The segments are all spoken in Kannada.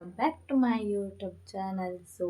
back to my YouTube channel. So,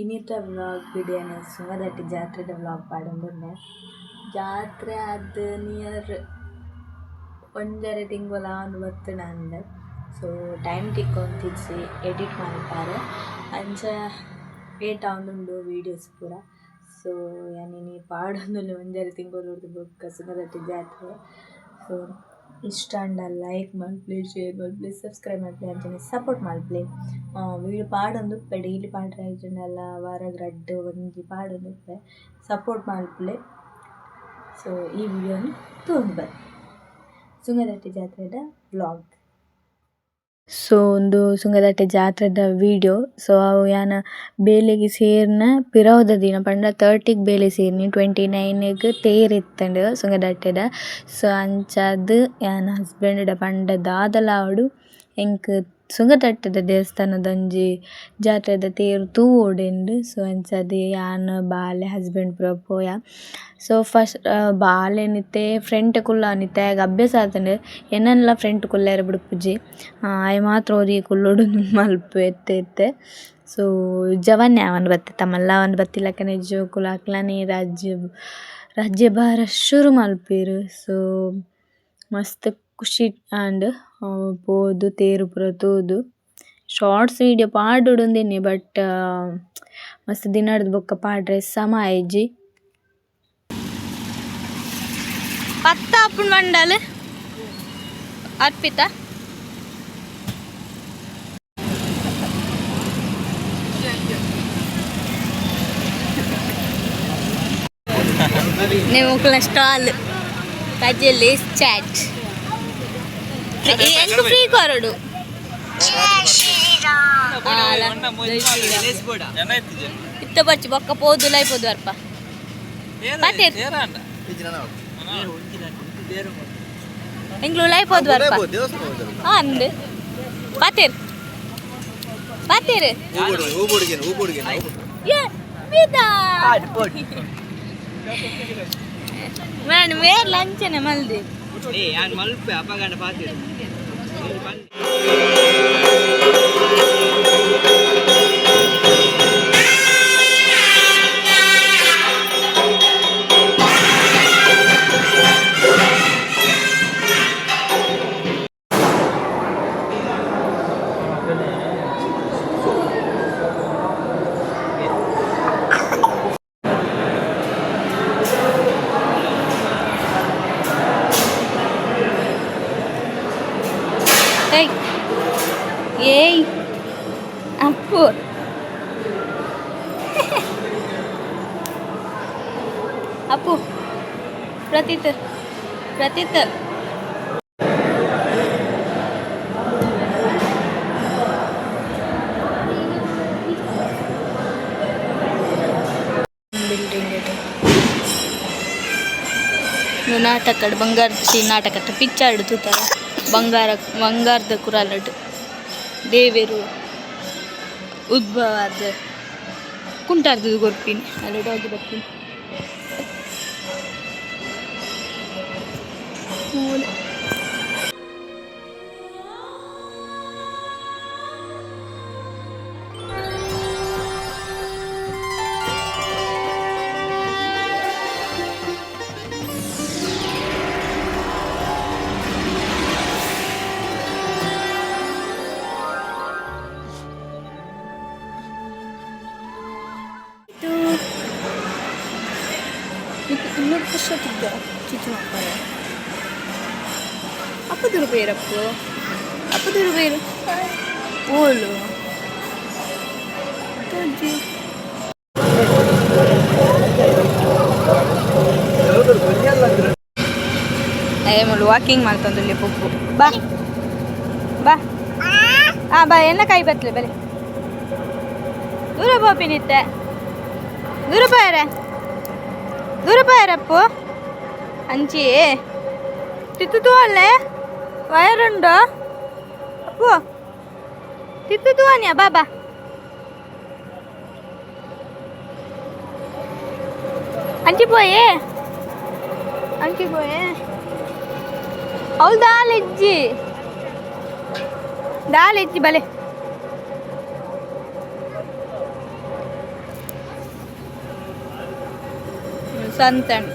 ಇನ್ನಿತ ವ್ಲಾಗ್ ವಿಡಿಯೋನ ಸುಮದಟ್ಟಿ ಜಾತ್ರೆದ ವ್ಲಾಗ್ ಪಾಡೊಂದುಲ್ಲೆ ಜಾತ್ರೆ ಅದು ನಿಯರ್ ಒಂಜರೆ ತಿಂಗಳ ಒಂದು ಬತ್ತು ನಂದು. ಸೊ ಟೈಮ್ ತಿಕ್ಕೊಂತಿಜ್ಜಿ ಎಡಿಟ್ ಮಾಡ್ತಾರೆ ಅಂಚ ಏಟ ಉಂಡು ವೀಡಿಯೋಸ್ ಪೂರ. ಸೊ ಯಾನಿನಿ ಪಾಡೊಂದುಲ್ಲೆ ಒಂಜರೆ ತಿಂಗಳು ಬೊಕ್ಕ ಸುಮದಟ್ಟಿ ಜಾತ್ರೆ. ಸೊ ಇಷ್ಟ ಅಂಡ ಲೈಕ್ ಮಲ್ಪ್ಲಿ, ಶೇರ್ ಮಲ್ಪ್ಲಿ, ಸಬ್ಸ್ಕ್ರೈಬ್ ಮಲ್ಪ್ಲಿ ಅಂಚನೆ ಸಪೋರ್ಟ್ ಮಲ್ಪ್ಲಿ. ವೀಡಿಯೋ ಪಾಡೊಂದುಪ್ಪೆ ಡೈಲಿ ಪಾಡ್ರೆ ಆಯ್ತುಂಡಲ್ಲ ವಾರಗ್ ರಡ್ಡ್ ಒಂಜಿ ಪಾಡೊಂದುಪ್ಪೆ ಸಪೋರ್ಟ್ ಮಲ್ಪ್ಲಿ. ಸೊ ಈ ವಿಡಿಯೋನ ತೂಂದು ಬನ್ನಿ ಸುಂಗದಟ್ಟಿ ಜಾತ್ರೆದ ವ್ಲಾಗ್. ಸೊ ಒಂದು ಸುಂಗದಟ್ಟಿ ಜಾತ್ರೆದ ವಿಡಿಯೋ. ಸೊ ಅವು ಯಾನ ಬೇಲೆಗೆ ಸೇರ್ನ ಪಿರವುದ ದಿನ ಪಂಡ 30ಗೆ ಬೇಲೆ ಸೇರ್ನಿ 29ಗೆ ತೇರ್ ಇತ್ತಂಡು ಸುಂಗದಟ್ಟೆದ. ಸೊ ಅಂಚಾದ್ ಯಾನ ಹಸ್ಬೆಂಡ್ಡ ಪಂಡ ದಾದಲಾವಡು ಎಂಕ್ ಸುಂಗದಟ್ಟೆದ ದೇವಸ್ಥಾನದ ಒಂಜಿ ಜಾತ್ರೆದ ತೇರು ತೂವೋಡುಂಡು. ಸೊ ಅಂಚಾದ್ ಯಾನ್ ಬಾಲೆ ಹಸ್ಬೆಂಡ್ ಪೂರ ಪೋಯ. ಸೊ ಫಸ್ಟ್ ಬಾಲೆನಿತ್ತೆ ಫ್ರೆಂಟ್ ಕುಲ್ಲಾನಿತ್ತೆ ಆಗ ಅಭ್ಯಾಸ ಆತಂಡು ಎನ್ನನ್ಲ ಫ್ರೆಂಟ್ ಕುಲ್ಲೆರೆ ಬಿಡ್ಪುಜಿ ಆಯ್ ಮಾತ್ರ ಓದಿ ಕುಲ್ಲೋಡು ಮಲ್ಪು ಎತ್ತೆ. ಸೊ ಜವನ್ನೆ ಅವನ್ ಬತ್ತಿತ್ತ ಮಲ್ಲ ಅವನ್ ಬತ್ತಿಲಕ್ಕನೆ ಜೋ ಕುಲಾಕ್ಲನೆ ರಾಜ್ಯ ಭಾರ ಶುರು ಮಲ್ಪೇರು. ಸೊ ಮಸ್ತ್ ಖುಷಿ ಆಂಡ್ ಪೋದು ತೇರು ಪೂರ ತೂದು ಶಾರ್ಟ್ಸ್ ವೀಡಿಯೋ ಪಾಡೊಡುಂದೆನೆ ಬಟ್ ಮಸ್ತ್ ದಿನಡ್ದು ಬೊಕ್ಕ ಪಾಡ್ರೆ ಸಮ ಆಯ್ಜಿ ಪತ್ತ ಅಪ್ಪುನ್ ಮಂಡಲ್ ಅರ್ಪಿತಾ ನೀವು ಸ್ಟಾಲ್ ಕಜೆಲ್ಲಿ ಚಾಟ್ ಎಂಟು ಫ್ರೀ ಕೊರಡು ಇತ್ತ ಬರ್ಚಿ ಬೊಕ್ಕ ಪೋದು ಲೈಪೋದು ಅರ್ಪ ಪಾತೇರ್ ಎಂಗ್ಳು ಲೈಪೋದು ಅರ್ಪ ಅಂದ್ ಪಾತೇರ್ ಪಾತೇರ್ ನಾನು ಬೇರೆ ಲಂಚನೆ ಮಲ್ದೆ ಮಲ್ಪೆ ಅಪಗಂಡ ಪಾತೇರ್ ಏಯ್ ಅಪ್ಪು ಅಪ್ಪು ಪ್ರತೀತ್ ಬಿಲ್ಡಿಂಗ್ ಇದು ನಾಟಕ ಬಂಗಾರದ ನಾಟಕ ಪಿಕ್ಚರ್ ತೂತಾರ ಬಂಗಾರದ ಕುರಾಲಡ್ ದೇವೇರು ಉದ್ಭವ ಆದ ಕುಂಟಾರ್ದು ಗೊರ್ಪಿನಿ ಅಲ್ಲಿ ಹೋಗಿ ಬರ್ತೀನಿ. ಇನ್ನೂರು ವರ್ಷ ಚಿಚ್ಚು ಮಾಡ್ತಾರೆ. ಅಪ್ಪದು ಬೇರು ಓಲು ವಾಕಿಂಗ್ ಮಾಡ್ತಂದಲ್ಲಿ ಪುಪ್ಪು ಬಾ ಬಾ ಬಾ ಎನ್ನ ಕೈ ಬತ್ತಲೆ ಬಲೆ ದೂರ ಬೋಪಿನಿತ್ತೆ ದೂರ ಪಾಯರಪ್ಪು ಅಂಚಿ ತಿತ್ತು ಅಲ್ಲೇ ವಯರುಂಡು ಅಪ್ಪು ತಿತ್ತು ಅನ್ಯ ಬಾಬಾ ಅಂಚಿಪೋಯೆ ಅಂಚಿಪೋಯೆ ಅವಳು ದಾಲೆಜ್ಜಿ ಬಲೆ ಸಂತನ್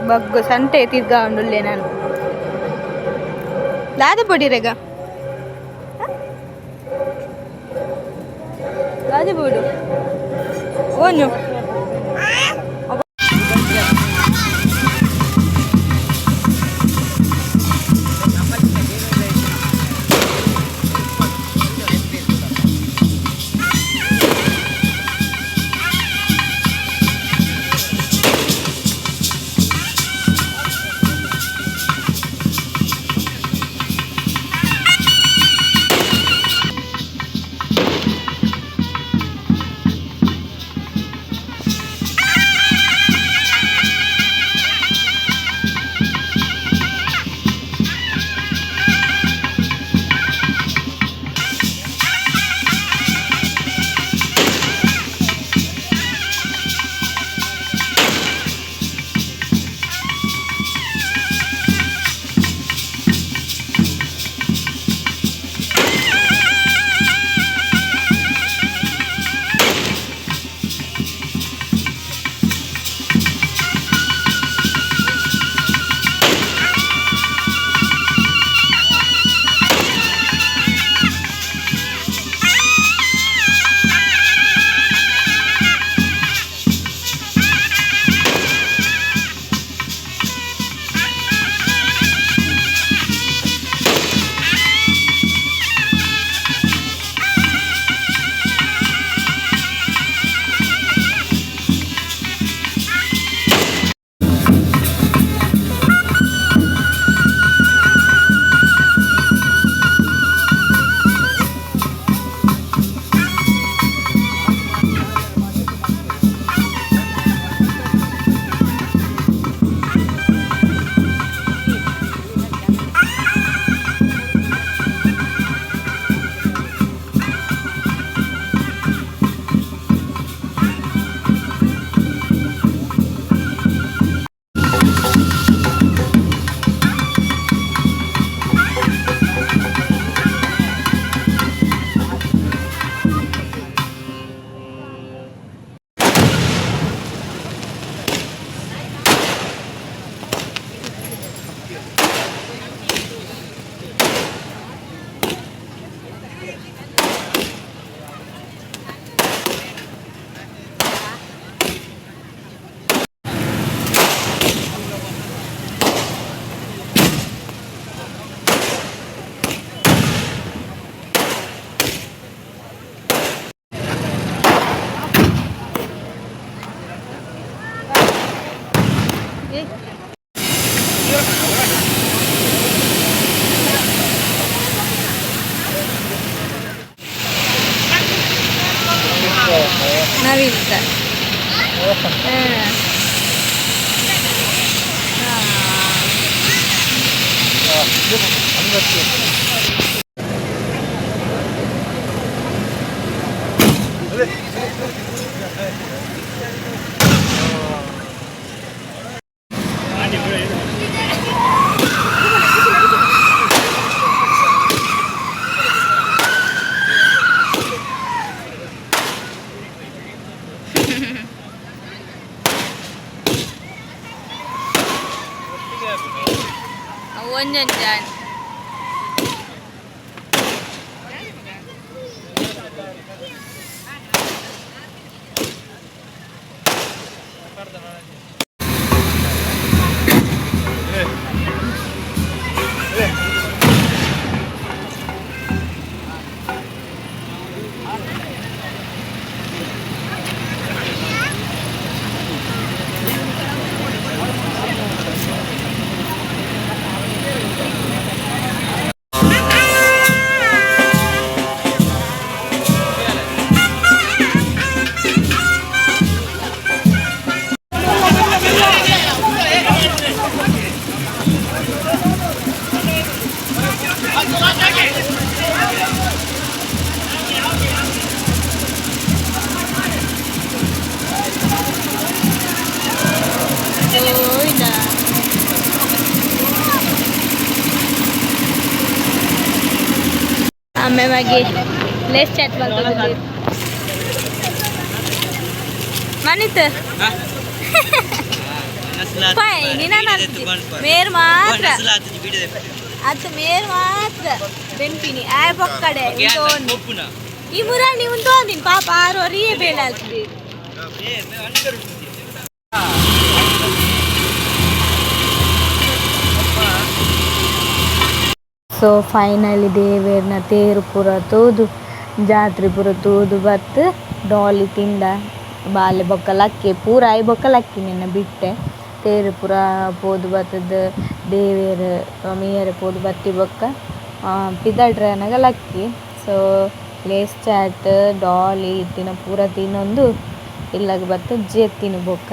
ಬಗ್ಗು ಸಂತೆ ತಿರ್ಗಾ ಉಂಡುಲ್ಲೆ ನಾನು ದಾದ ಪೊಡಿರೆಗ ದಾದ ಪೋಡು ಓನು ನಾವಿಲ್ಲ ಒಂಜೊಂಜಾನ್ मागीर लेस चॅट मारतो मानित पाय निना मेर मात्र ಅದು ಮೇರ್ ಮಾತ್ರ ಬೆಂಪಿನಿ ಆಯ್ ಬೊಕ್ಕಡೆ ಈ ಮುರಾಣಿ ಉಂಟು ಅಂದಿನ ಪಾಪ ಆರೋರಿಯೇ ಬೇಡ ಆಗ್ತದೆ ಸೊ ಫೈನಲಿ ದೇವೇರ್ನ ತೇರು ಪುರ ತೂದು ಜಾತ್ರೆ ಪುರ ತೂದು ಬತ್ತು ಡಾಲಿ ತಿಂದ ಬಾಲೆ ಬೊಕ್ಕಲಕ್ಕಿ ಪೂರ ಆಯ್ ಬೊಕ್ಕಲಕ್ಕಿ ನಿನ್ನ ಬಿಟ್ಟೆ ತೇರು ಪುರ ಪೋದು ಬತ್ತದ ದೇವೇರು ಮೇಯರ್ ಪೋದು ಬತ್ತಿ ಬೊಕ್ಕ ಪಿದಡ್ರನಗ ಲಕ್ಕಿ ಸೊ ಲೇಸ್ ಚಾಟ್ ಡಾಲಿ ಇತ್ತಿನ ಪೂರ ತಿನ್ನೊಂದು ಇಲ್ಲಾಗ ಬತ್ತ ಜೆತ್ತಿನ ಬೊಕ್ಕ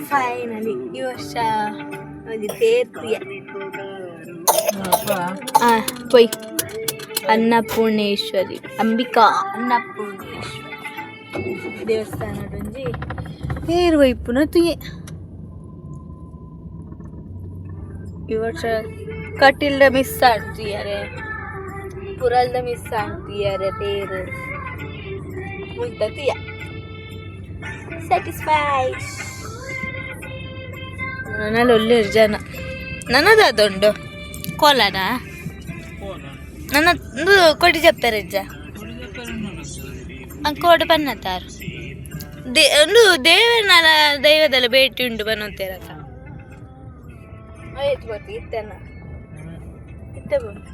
ಫೈನಲಿ ಈ ವರ್ಷ ಒಂದು ತೇರ್ತಿಯ ಪೊಯ್ ಅನ್ನಪೂರ್ಣೇಶ್ವರಿ ಅಂಬಿಕಾ ಅನ್ನಪೂರ್ಣೇಶ್ವರಿ ದೇವಸ್ಥಾನದೊಂಜಿ ತೇರು ವೈಪುನ ತುಯೆ ಈ ವರ್ಷ ಕಟ್ಟಿಲ್ದ ಮಿಸ್ ಆಗ್ತೀಯಾರೆ ಪುರಲ್ದ ಮಿಸ್ ಆಗ್ತೀಯಾರೆ ತೇರು ಮುಲ್ತತಿಯ ಸ್ಯಾಟಿಸ್ಫೈಡ್ ನನ್ನಲ್ಲಿ ಒಳ್ಳೆ ಜನ ನನ್ನದೊಂದು ಕೋಲಾರ ನನ್ನದು ಕೊಡಿ చెప్తారు ಅಜ್ಜ ಕೋಡ್ ಬನ್ನತ್ತಾರು ಒಂದು ದೇವರನ ದೈವದಲ್ಲ ಭೇಟಿ ಉಂಟು ಬನ್ನೋತೇರತ್ತ ಆಯ್ತು ಬರ್ತಿ ಇತ್ತೇನ ಇತ್ತೆ ಬಂದು